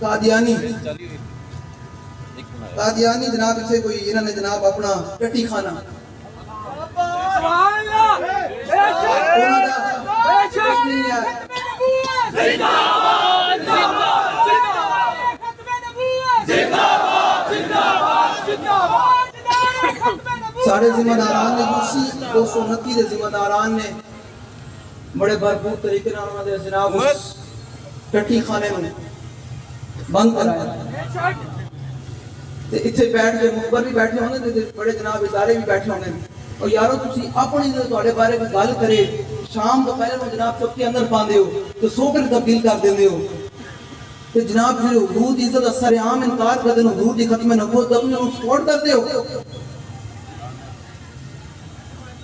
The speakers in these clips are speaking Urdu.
قادیانی جناب اتنے کوئی انہوں نے جناب اپنا ٹٹی کھانا سارے ذمہ داران نے یوسی 229 دے ذمہ داران نے بڑے بھرپور طریقے نال انہاں دے جناب اس ٹٹی خانے میں بند کرایا تے ایتھے بیٹھ کے مخبر بھی بیٹھے ہوندے تے بڑے جناب ادارے بھی بیٹھے ہوندے اور یارو تسی اپنی تواڈے بارے میں گل کرے شام دوپہر میں جناب چپ کے اندر پاندے ہو تو سو کے تبدیل کر دیندے ہو تے جناب جو حضور دی عزت اثر عام انکار کر دے حضور دی ختم نبوت دا انہوں سپورٹ کرتے ہو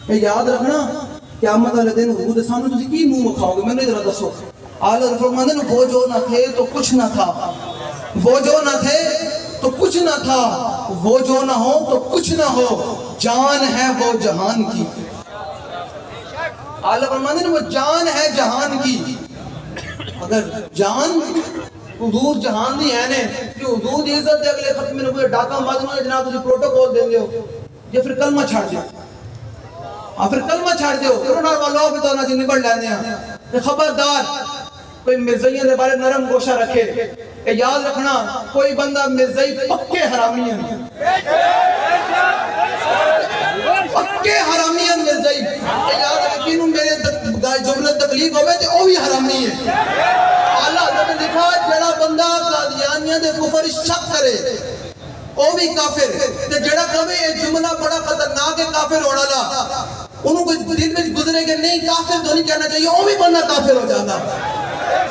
اے یاد رکھنا قیامت والے دن حضور دے سامنے تسی کی منہ مکھاؤ گے میں نے ذرا دسو اعلی فرماتے ہیں وہ جو نہ تھے تو کچھ نہ تھا وہ جو نہ تھے تو کچھ نہ تھا وہ جو نہ ہو تو کچھ نہ ہو جان ہے وہ جہان کی اعلی فرماتے ہیں وہ جان ہے جہان کی اگر جان حضور جہان دی ہے نے کہ حضور دی عزت دے اگلے ختم نبوت ڈاکا مارنا جناب تسی پروٹوکول دین دیو یا پھر کلمہ چھاڑ دیو پھر کلمہ چھاڑ دیو کرونا والوں بھی تو نہ سی نکل لیندے ہیں کہ خبردار کوئی مرزائیاں دے بارے نرم گوشہ رکھے کہ یاد رکھنا کوئی بندہ مرزائی پکے حرامی ہیں پکے حرامی ہیں مرزائی کہ یاد رکھینوں میرے جملہ تکلیف ہوئے تو وہ بھی حرامی ہے اللہ حضرت نے لکھا جڑا بندہ قادیانیاں دے کفر شک کرے وہ بھی کافر تے جڑا کہے یہ جملہ بڑا خطرناک ہے کافر ہونا لا انہوں کو دل میں گزرے کہ نہیں کافر تو نہیں کہنا چاہیے وہ بھی بندہ کافر ہو جانا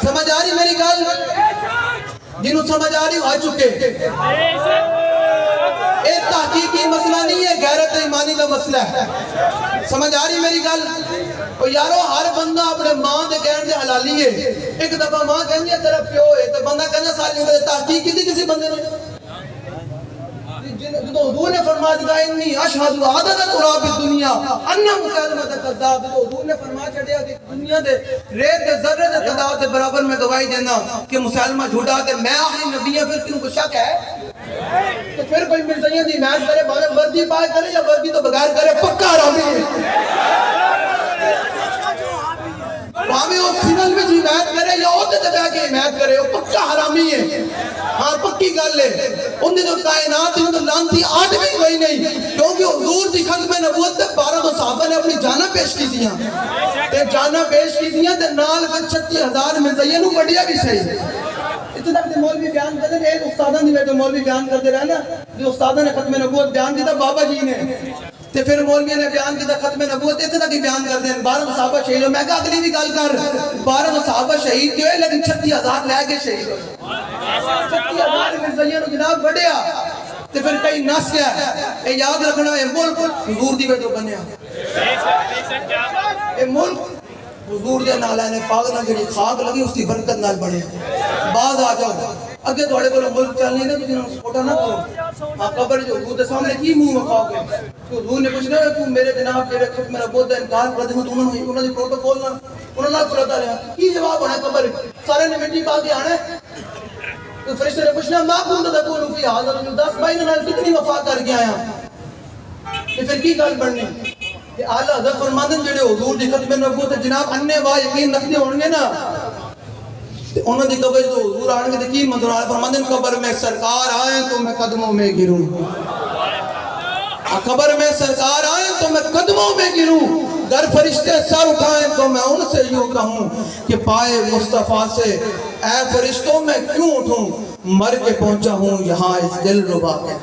سمجھ آ رہی میری گل جنہوں سمجھ آ رہی ہو آ چکے ایک تحقیقی مسئلہ نہیں ہے غیرت ایمانی کا مسئلہ ہے سمجھ آ رہی میری گل اور یارو ہر بندہ اپنے ماں دے کہن دے حلالی ہے ایک دفعہ ماں کہن دیا تیرا پیو ہے تو بندہ کہنا ساری عمر تحقیق کی تھی کسی بندے نے تو حضور نے فرما دیا انی اشہد عدد تراب الدنیا انہ مسلمہ کذاب تو حضور نے فرما چڑھیا کہ دنیا دے ریت دے ذرے دے تعداد کے برابر میں گواہی دینا کہ مسلمہ جھوٹا تے میں آخری نبی ہوں پھر کیوں کو شک ہے تو پھر کوئی مرزائیاں دی محنت کرے باوے وردی پائے کرے یا وردی تو بغیر کرے پکا حرامی ہے باوے وہ سنل میں جی محنت کرے یا ہوتے تے بہ کے محنت کرے وہ پکا حرامی ہے ہاں پکی گل ہے ان جو کائنات ان تو لانتی آدمی کوئی نہیں کیونکہ حضور دی ختم نبوت تے 12 صحابہ نے اپنی جانہ پیش کی دیاں تے جانہ پیش کی دیاں تے نال 36,000 مرزائیوں بڑھیا بھی صحیح اتنا تک مولوی بیان کرتے ہیں ایک استادان دی تو مولوی بیان کرتے رہنا جو استادان نے ختم نبوت بیان دیتا بابا جی نے تے پھر مولوی نے بیان کیتا ختم نبوت اتنا تک بیان کرتے ہیں 12 صحابہ شہید ہو میں کہا اگلی بھی گل کر 12 صحابہ شہید کیوں ہے لیکن 36,000 لے کے شہید ہو 36,000 مرزائیوں نے جناب بڑھیا تے پھر کئی نس گیا اے یاد رکھنا اے ملک حضور دی وجہ بنیا اے ملک حضور دے نالے پاک نال جڑی خاک لگی اس کی برکت نال بڑھے بعد آ جاؤ اگے تھوڑے کو ملک چلنے نے تسی سپورٹ نہ کرو ہاں قبر جو حضور دے سامنے کی منہ مکھاؤ گے تو حضور نے پوچھنا تو میرے جناب جڑے خود میرا بہت انکار کر دے تو انہوں نے پروٹوکول نہ انہوں نے کرتا رہا کی جواب ہونا قبر سارے نے مٹی پا کے آنا تو فرشتے نے پوچھنا ما کون تے کون فی حاضر 10 بھائی نال کتنی وفا کر کے آیا تے پھر کی گل بننی کہ اعلی حضرت فرماتے ہیں جڑے حضور دی ختم نبوت جناب انے وا یقین رکھتے ہون گے نا تے انہاں دی قبر تو حضور آن کے تے کی منظور فرماتے ہیں قبر میں سرکار آئے تو میں قدموں میں گروں قبر میں سرکار آئے تو میں قدموں میں گروں گر فرشتے سر اٹھائیں تو میں ان سے یوں کہوں کہ پائے مصطفیٰ سے اے فرشتوں میں کیوں اٹھوں مر کے پہنچا ہوں یہاں اس دل ربا کے